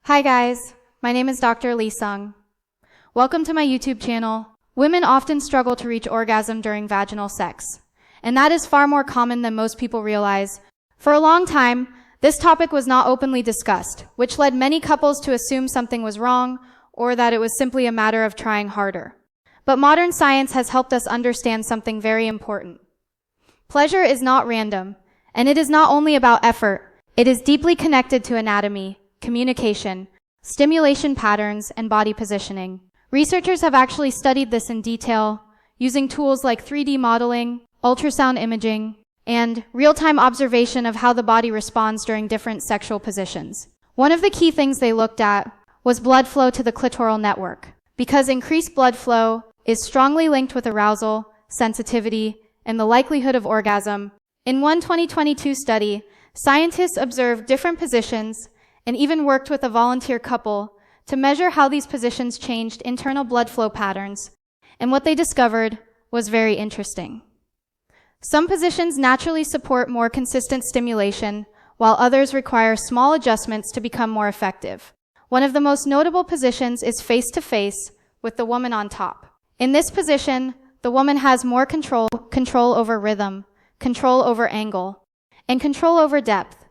Hi guys, my name is Dr. Lee Sung. Welcome to my YouTube channel. Women often struggle to reach orgasm during vaginal sex, and that is far more common than most people realize. For a long time, this topic was not openly discussed, which led many couples to assume something was wrong or that it was simply a matter of trying harder. But modern science has helped us understand something very important. Pleasure is not random, and it is not only about effort. It is deeply connected to anatomy, communication, stimulation patterns, and body positioning. Researchers have actually studied this in detail using tools like 3D modeling, ultrasound imaging, and real-time observation of how the body responds during different sexual positions. One of the key things they looked at was blood flow to the clitoral network, because increased blood flow is strongly linked with arousal, sensitivity, and the likelihood of orgasm. In one 2022 study, scientists observed different positions and even worked with a volunteer couple to measure how these positions changed internal blood flow patterns, and what they discovered was very interesting. Some positions naturally support more consistent stimulation, while others require small adjustments to become more effective. One of the most notable positions is face-to-face with the woman on top. In this position, the woman has more control over rhythm, control over angle, and control over depth.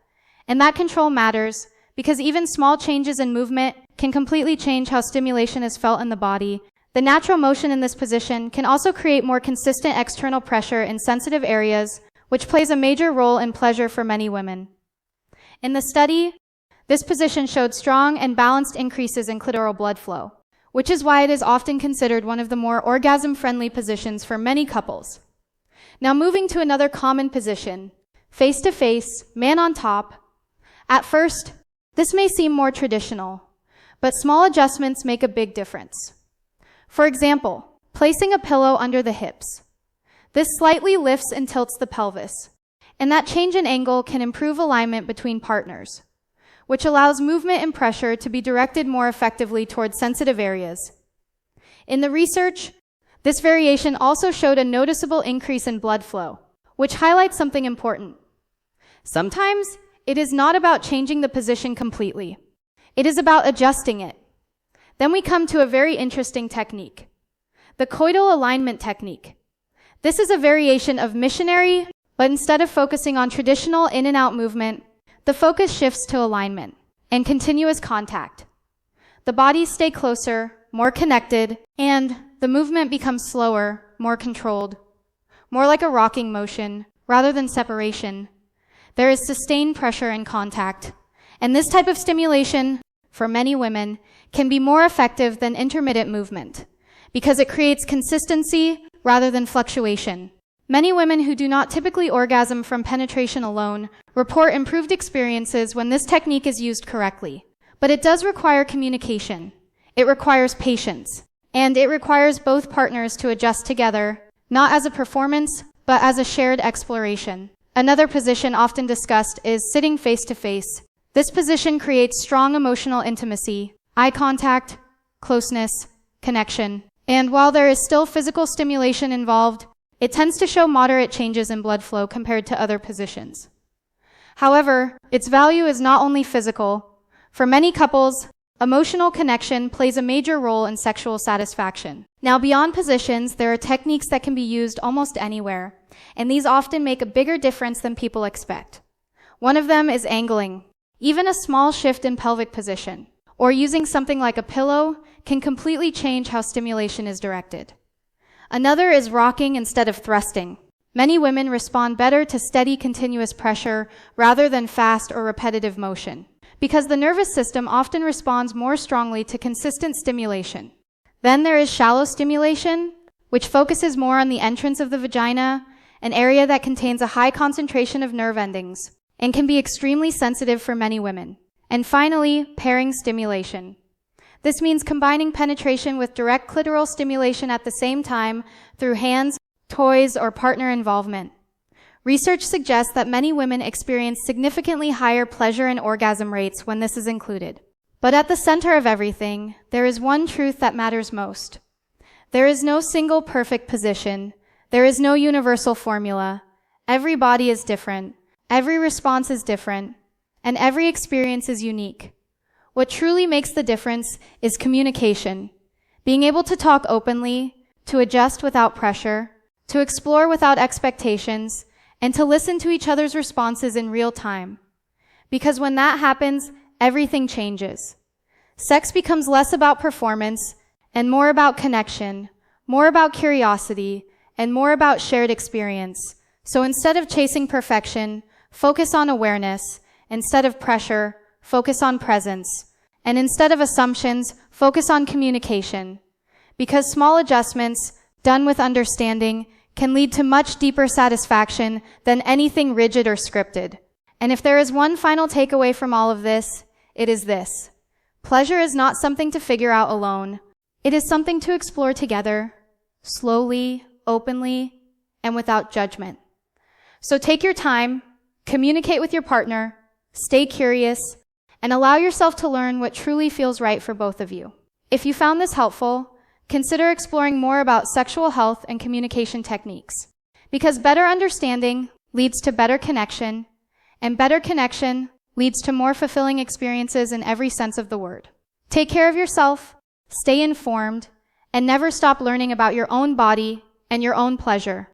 And that control matters because even small changes in movement can completely change how stimulation is felt in the body. The natural motion in this position can also create more consistent external pressure in sensitive areas, which plays a major role in pleasure for many women. In the study, this position showed strong and balanced increases in clitoral blood flow, which is why it is often considered one of the more orgasm-friendly positions for many couples. Now moving to another common position, face-to-face, man on top. At first, this may seem more traditional, but small adjustments make a big difference. For example, placing a pillow under the hips. This slightly lifts and tilts the pelvis, and that change in angle can improve alignment between partners, which allows movement and pressure to be directed more effectively towards sensitive areas. In the research, this variation also showed a noticeable increase in blood flow, which highlights something important. Sometimes, it is not about changing the position completely. It is about adjusting it. Then we come to a very interesting technique, the coital alignment technique. This is a variation of missionary, but instead of focusing on traditional in and out movement, the focus shifts to alignment and continuous contact. The bodies stay closer, more connected, and the movement becomes slower, more controlled, more like a rocking motion rather than separation. There is sustained pressure and contact, and this type of stimulation, for many women, can be more effective than intermittent movement because it creates consistency rather than fluctuation. Many women who do not typically orgasm from penetration alone report improved experiences when this technique is used correctly. But it does require communication. It requires patience, and it requires both partners to adjust together, not as a performance, but as a shared exploration. Another position often discussed is sitting face-to-face. This position creates strong emotional intimacy, eye contact, closeness, connection. And while there is still physical stimulation involved, it tends to show moderate changes in blood flow compared to other positions. However, its value is not only physical. For many couples, emotional connection plays a major role in sexual satisfaction. Now, beyond positions, there are techniques that can be used almost anywhere, and these often make a bigger difference than people expect. One of them is angling. Even a small shift in pelvic position, or using something like a pillow, can completely change how stimulation is directed. Another is rocking instead of thrusting. Many women respond better to steady, continuous pressure rather than fast or repetitive motion, because the nervous system often responds more strongly to consistent stimulation. Then there is shallow stimulation, which focuses more on the entrance of the vagina, an area that contains a high concentration of nerve endings, and can be extremely sensitive for many women. And finally, pairing stimulation. This means combining penetration with direct clitoral stimulation at the same time through hands, toys, or partner involvement. Research suggests that many women experience significantly higher pleasure and orgasm rates when this is included. But at the center of everything, there is one truth that matters most. There is no single perfect position. There is no universal formula. Every body is different. Every response is different, and every experience is unique. What truly makes the difference is communication. Being able to talk openly, to adjust without pressure, to explore without expectations, and to listen to each other's responses in real time. Because when that happens, everything changes. Sex becomes less about performance and more about connection, more about curiosity, and more about shared experience. So instead of chasing perfection, focus on awareness. Instead of pressure, focus on presence. And instead of assumptions, focus on communication. Because small adjustments, done with understanding, can lead to much deeper satisfaction than anything rigid or scripted. And if there is one final takeaway from all of this, it is this. Pleasure is not something to figure out alone. It is something to explore together, slowly, openly, and without judgment. So take your time, communicate with your partner, stay curious, and allow yourself to learn what truly feels right for both of you. If you found this helpful, consider exploring more about sexual health and communication techniques. Because better understanding leads to better connection, and better connection leads to more fulfilling experiences in every sense of the word. Take care of yourself, stay informed, and never stop learning about your own body and your own pleasure.